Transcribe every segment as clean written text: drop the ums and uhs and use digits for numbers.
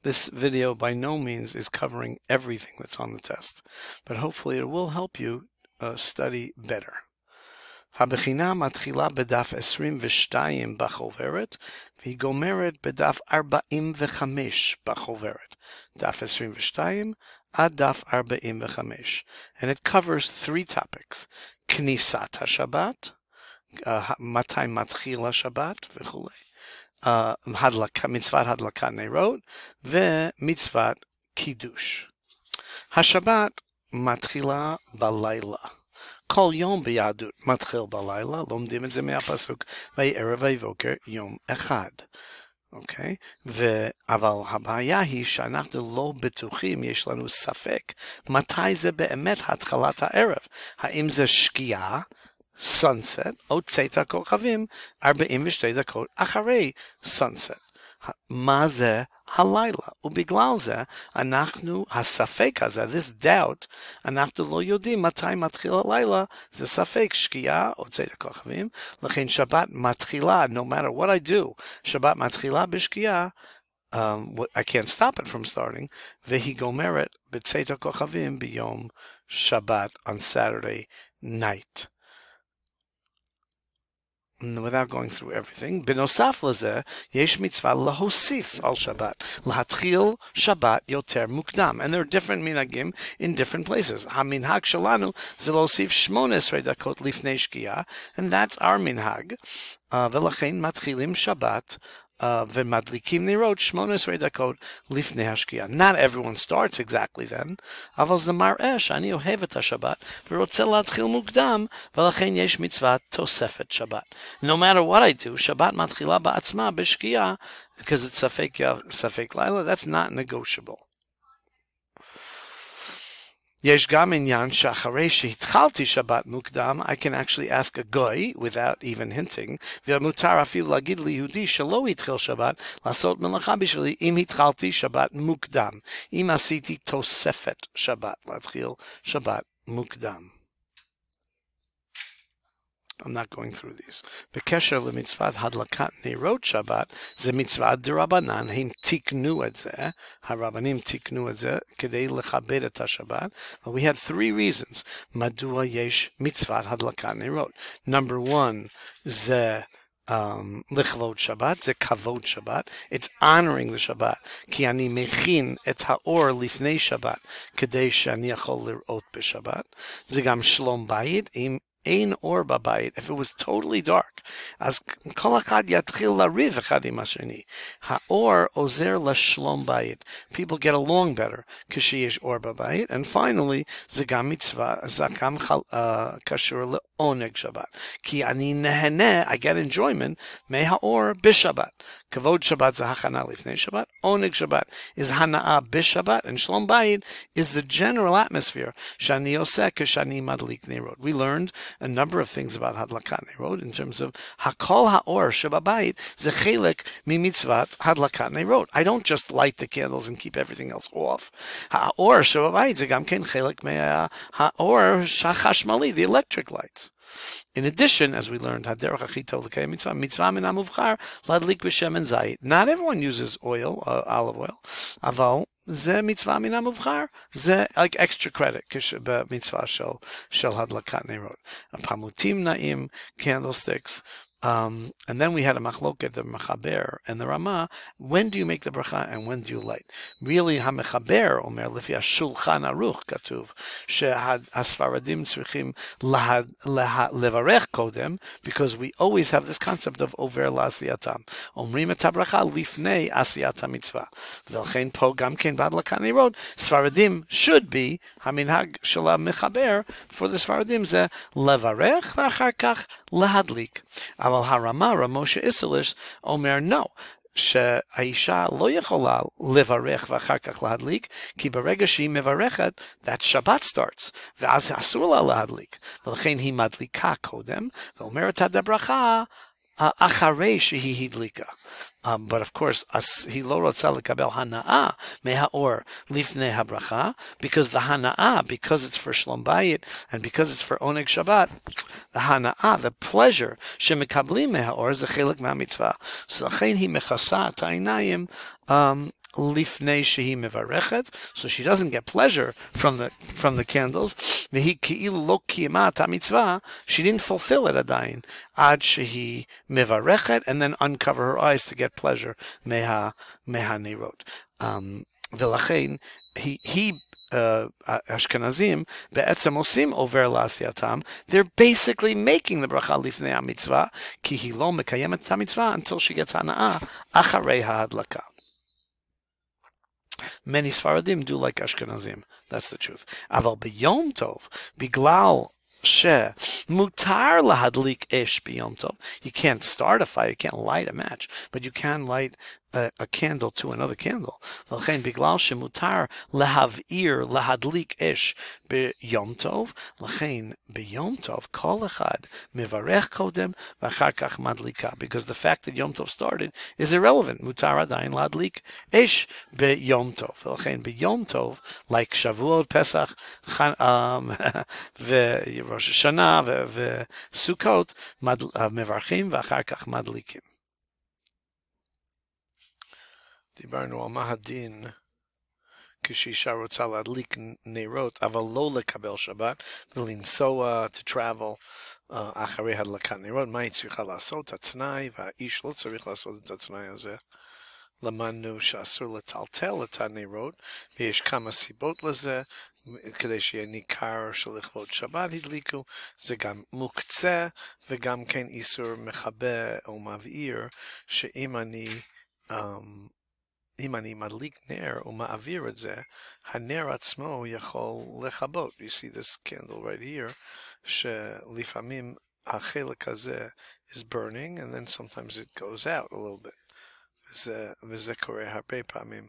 This video by no means is covering everything that's on the test, but hopefully it will help you study better. הבחינה מתחילה בדף 22 בחוברת, והיא גומרת בדף 45 בחוברת. דף 22 עד דף 45. And it covers 3 topics. כניסת השבת, מתי מתחיל השבת וכו'. מצוות הדלקת נרות ומצוות קידוש. השבת מתחילה בלילה. כל יום ביהדות מתחיל בלילה, לומדים את זה מהפסוק, ויהי ערב ויהי בוקר יום אחד. אוקיי? אבל הבעיה היא שאנחנו לא בטוחים, יש לנו ספק, מתי זה באמת התחלת הערב. האם זה שקיעה, sunset, או צאת הכוכבים, 42 דקות אחרי sunset. מה זה הלילה? ובגלל זה אנחנו, הספק הזה, this doubt, אנחנו לא יודעים מתי מתחיל הלילה, זה ספק שקיעה או צאת הכוכבים, לכן שבת מתחילה, no matter what I do, שבת מתחילה בשקיעה, I can't stop it from starting, והיא גומרת בצאת הכוכבים ביום שבת on Saturday night. Without going through everything, בנוסף לזה, יש מצווה להוסיף על שבת, להתחיל שבת יותר מוקדם. And there are different מנהגים in different places. המנהג שלנו זה להוסיף 18 דקות לפני שקיעה, and that's our מנהג. ולכן מתחילים שבת, ומדליקים נרות 18 דקות לפני השקיעה. Not everyone starts exactly then, אבל זה מראה שאני אוהב את השבת ורוצה להתחיל מוקדם, ולכן יש מצוות תוספת שבת. No matter what I do, שבת מתחילה בעצמה בשקיעה, because it's ספק לילה, that's not negotiable. יש גם עניין שאחרי שהתחלתי שבת מוקדם, I can actually ask a guy without even hinting, ומותר אפילו להגיד ליהודי שלא התחיל שבת, לעשות מלאכה בשבילי אם התחלתי שבת מוקדם, אם עשיתי תוספת שבת, להתחיל שבת מוקדם. I'm not going through these. בקשר למצוות הדלקת נרות שבת, זה מצוות דרבנן, הם תיקנו את זה, הרבנים תיקנו את זה, כדי לכבד את השבת. But we had 3 reasons, מדוע יש מצוות הדלקת נרות. Number 1, זה לכבוד שבת, זה כבוד שבת, it's honoring the שבת, כי אני מכין את האור לפני שבת, כדי שאני יכול לראות בשבת. זה גם שלום בית, אם אין אור בבית, if it was totally dark, אז כל אחד יתחיל לריב אחד עם השני. האור עוזר לשלום בית. People get along better כשיש אור בבית. And finally, זה גם מצווה, זה גם קשור לעונג שבת. כי אני נהנה, I get enjoyment, מהאור בשבת. כבוד שבת זה הכנה לפני שבת. עונג שבת is הנאה בשבת. And שלום בית is the general atmosphere שאני עושה כשאני מדליק נרות. We learned a number of things about הדלקת נרות in terms of כל האור שבבית זה חלק ממצוות הדלקת נרות. I don't just light the candles and keep everything else off. האור שבבית זה גם כן חלק מהאור החשמלי, the electric lights. In addition, as we learned, הדרך הכי טוב לקיים מצווה, מצווה מן המובחר להדליק בשמן זית. Not everyone uses oil, olive oil, אבל זה מצווה מן המובחר, זה like extra credit במצווה של הדלקת נרות. פמוטים נעים, candlesticks, and then we had a machloket, the mechaber and the Rama. When do you make the bracha and when do you light? Really, ha-mechaber omer lefi ha-shulchan aruch katuv שהספרדים צריכים levarech kodem, because we always have this concept of over la'asiyatam. אומרים את הברכה לפני עשיית המצווה. ולכן פה גם כן בהדלקת נרות, ספרדים should be, המנהג של המחבר for the ספרדים זה לברך ואחר כך להדליק. אבל הרמה, רמושה איסליש, אומר no, שהאישה לא יכולה לברך ואחר כך להדליק, כי ברגע שהיא מברכת, that שבת starts, ואז אסור לה להדליק. ולכן היא מדליקה קודם, ואומרת את הברכה אחרי שהיא הדליקה. But of course, היא לא רוצה לקבל הנאה מהאור לפני הברכה, because the הנאה, because it's for שלום בית, and because it's for עונג שבת, the הנאה, the pleasure שמקבלים מהאור, זה חלק מהמצווה. אז לכן היא מכסה את העיניים lifnei shehi mevarechet, so she doesn't get pleasure from the candles. Vehi ki'ilu lo kiyama ta mitzvah, she didn't fulfill it adayin, ad shehi mevarechet, and then uncover her eyes to get pleasure meha nerot. V'lachein he Ashkenazim be'etzem osim over la'asiyatam. They're basically making the bracha lifnei ha-mitzvah ki hi lo mekayemet ha-mitzvah until she gets hana'ah acharei ha'adlaka. Many Sfaradim do like Ashkenazim. That's the truth. Aval b'yom tov biglal mutar lahadlik esh b'yom tov. You can't start a fire, you can't light a match, but you can light a candle to another candle. V'chein biglal shemutar lehavir lahadlik esh b'yom tov. L'chein b'yom tov kol echad mevarech kodem v'achar kach madlika. Because the fact that Yom Tov started is irrelevant. Mutar adayin lahadlik esh b'yom tov. V'chein b'yom tov, like Shavuot, Pesach, Rosh Hashanah וסוכות מברכים ואחר כך מדליקים. דיברנו על מה הדין כשאישה רוצה להדליק נרות, אבל לא לקבל שבת ולנסוע, to travel אחרי הדלקת נרות. מה היא צריכה לעשות? התנאי, והאיש לא צריך לעשות את התנאי הזה. למדנו שאסור לטלטל את הנרות, ויש כמה סיבות לזה, כדי שיהיה ניכר שלכבוד שבת הדליקו, זה גם מוקצה, וגם כן איסור מכבה או מבעיר, שאם אני מדליק נר ומעביר את זה, הנר עצמו יכול לכבות. You see this candle right here, שלפעמים החלק הזה is burning, and then sometimes it goes out a little bit. וזה קורה הרבה פעמים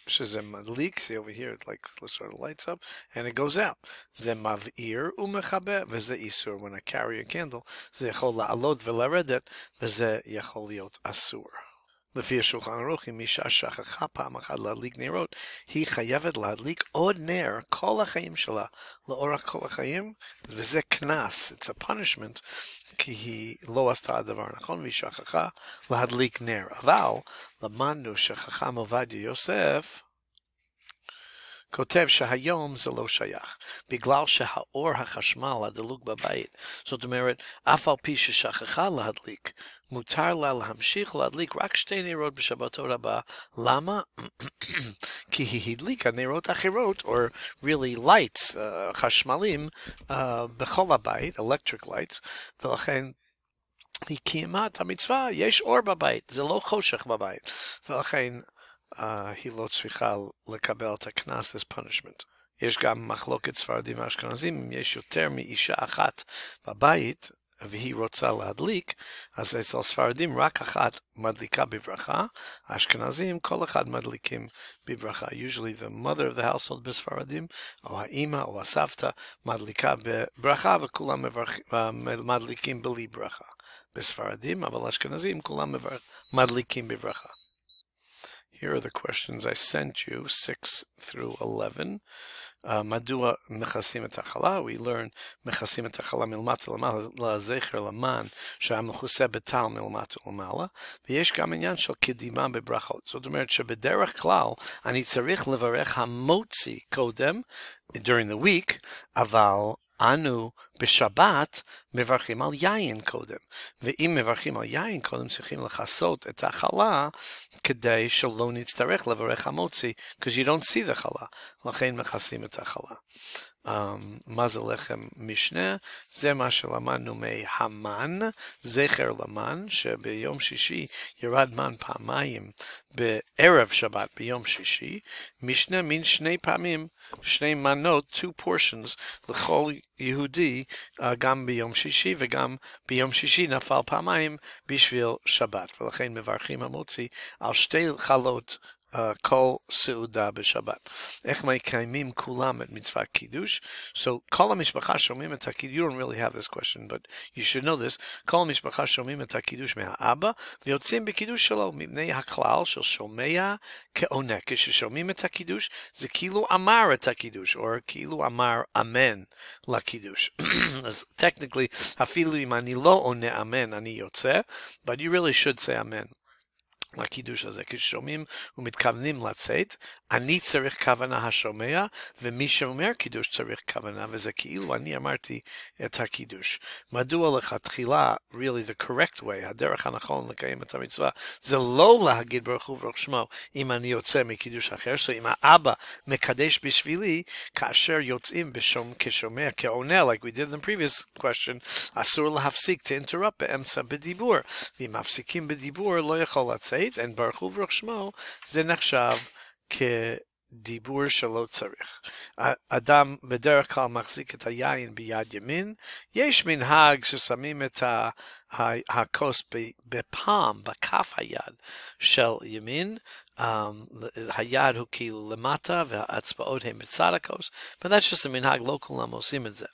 שזה מדליק, see over here, it like sort of lights up, and it goes out. זה מבעיר ומכבה, וזה איסור. When I carry a candle, זה יכול לעלות ולרדת, וזה יכול להיות אסור. לפי השולחן ערוך, אם אישה שכחה פעם אחת להדליק נרות, היא חייבת להדליק עוד נר כל החיים שלה, לאורך כל החיים, וזה קנס, it's a punishment, כי היא לא עשתה הדבר נכון, והיא שכחה להדליק נר. אבל למדנו שחכם עובדיה יוסף כותב שהיום זה לא שייך, בגלל שהאור החשמל הדלוק בבית, זאת אומרת, אף על פי ששכחה להדליק, מותר לה להמשיך להדליק רק 2 נרות בשבתו רבה. למה? כי היא הדליקה נרות אחרות, or really lights, חשמלים, בכל הבית, electric lights, ולכן היא קיימה את המצווה, יש אור בבית, זה לא חושך בבית, ולכן היא לא צריכה לקבל את הקנס as punishment. יש גם מחלוקת ספרדים ואשכנזים, אם יש יותר מאישה אחת בבית, והיא רוצה להדליק, אז אצל ספרדים רק אחת מדליקה בברכה, האשכנזים כל אחד מדליקים בברכה. Usually the mother of the household בספרדים, או האמא או הסבתא, מדליקה בברכה, וכולם מדליקים בלי ברכה בספרדים, אבל האשכנזים כולם מדליקים בברכה. Here are the questions I sent you, 6 through 11. מדוע מכסים את החלה? We learn מכסים את החלה מלמטה למעלה, לזכר למען שהיה מכוסה בטל מלמטה למעלה, ויש גם עניין של קדימה בברכות. זאת אומרת שבדרך כלל אני צריך לברך המוציא קודם, during the week, אבל אנו בשבת מברכים על יין קודם, ואם מברכים על יין קודם צריכים לכסות את החלה כדי שלא נצטרך לברך המוציא, because you don't see the חלה, לכן מכסים את החלה. מה זה לחם משנה? זה מה שלמדנו מהמן, זכר למן, שביום שישי ירד מן פעמיים בערב שבת ביום שישי, משנה מין 2 פעמים, 2 מנות, 2 portions לכל יהודי, גם ביום שישי וגם ביום שישי נפל פעמיים בשביל שבת, ולכן מברכים המוציא על 2 חלות כל סעודה בשבת. איך מקיימים כולם את מצוות קידוש? So, כל המשפחה שומעים את הקידוש, you don't really have this question, but you should know this, כל המשפחה שומעים את הקידוש מהאבא, ויוצאים בקידוש שלו, מפני הכלל של שומע כעונה. כששומעים את הקידוש, זה כאילו אמר את הקידוש, או כאילו אמר אמן לקידוש. אז technically, אפילו אם אני לא עונה אמן, אני יוצא, but you really should say אמן. לקידוש הזה, כששומעים ומתכוונים לצאת, אני צריך כוונה השומע, ומי שאומר קידוש צריך כוונה, וזה כאילו אני אמרתי את הקידוש. מדוע לכתחילה, really the correct way, הדרך הנכון לקיים את המצווה, זה לא להגיד ברוך הוא וברוך שמו, אם אני יוצא מקידוש אחר, so אם האבא מקדש בשבילי, כאשר יוצאים כשומע, כעונה, like we did in the previous question, אסור להפסיק, to interrupt באמצע בדיבור, ואם מפסיקים בדיבור, לא יכול לצאת, and ברוך הוא וברוך שמו, זה נחשב כדיבור שלא צריך. אדם בדרך כלל מחזיק את היין ביד ימין, יש מנהג ששמים את הכוס בפעם, בכף היד של ימין, היד הוא כאילו למטה והאצבעות הן בצד הכוס, but that's just a מנהג, לא כולם עושים את זה.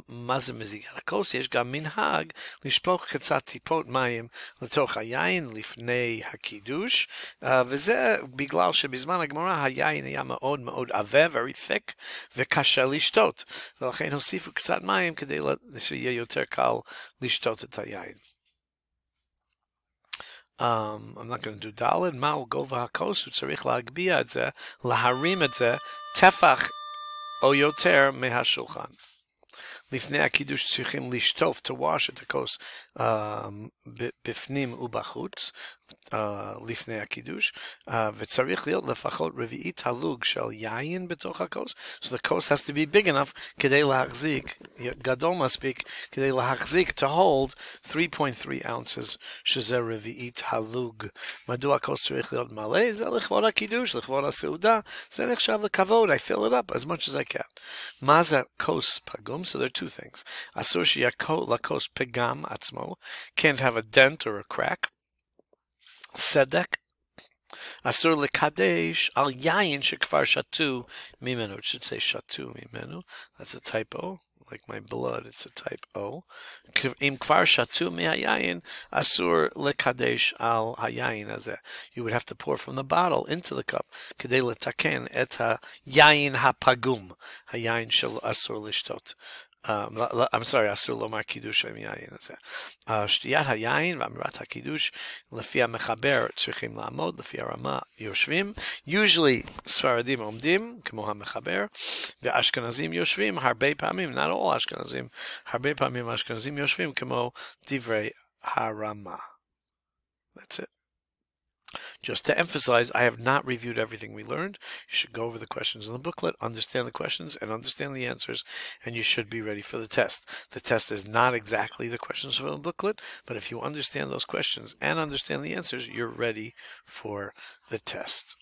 מה זה מזיגת הכוס? יש גם מנהג לשפוך קצת טיפות מים לתוך היין לפני הקידוש, וזה בגלל שבזמן הגמרא היין היה מאוד מאוד עבה, very thick, וקשה לשתות, ולכן הוסיפו קצת מים כדי שיהיה יותר קל לשתות את היין. I'm not going to do ד' מהו גובה הכוס, הוא צריך להגביה את זה, להרים את זה, טפח או יותר מהשולחן. לפני הקידוש צריכים לשטוף, to wash את הכוס בפנים ובחוץ, לפני הקידוש, וצריך להיות לפחות רביעית הלוג של יין בתוך הכוס, so the כוס has to be big enough כדי להחזיק, גדול מספיק כדי להחזיק, to hold 3.3 ounces, שזה רביעית הלוג. מדוע הכוס צריך להיות מלא? זה לכבוד הקידוש, לכבוד הסעודה, זה נחשב לכבוד, I fill it up as much as I can. מה זה כוס פגום? So there are two things. אסור שיהיה לכוס פגם עצמו, can't have a dent or a crack. סדק, אסור לקדש על יין שכבר שתו ממנו, it should say שתו ממנו, that's a typo, like my blood, it's a type O. אם כבר שתו מהיין, אסור לקדש על היין הזה. You would have to pour from the bottle into the cup, כדי לתקן את היין הפגום, היין שאסור לשתות. I'm sorry, אסור לומר קידוש עם יין הזה. שתיית היין ואמירת הקידוש, לפי המחבר צריכים לעמוד, לפי הרמה יושבים. Usually ספרדים עומדים, כמו המחבר, ואשכנזים יושבים הרבה פעמים, not all אשכנזים, הרבה פעמים אשכנזים יושבים כמו דברי הרמה. That's it. Just to emphasize, I have not reviewed everything we learned. You should go over the questions in the booklet, understand the questions, and understand the answers, and you should be ready for the test. The test is not exactly the questions from the booklet, but if you understand those questions and understand the answers, you're ready for the test.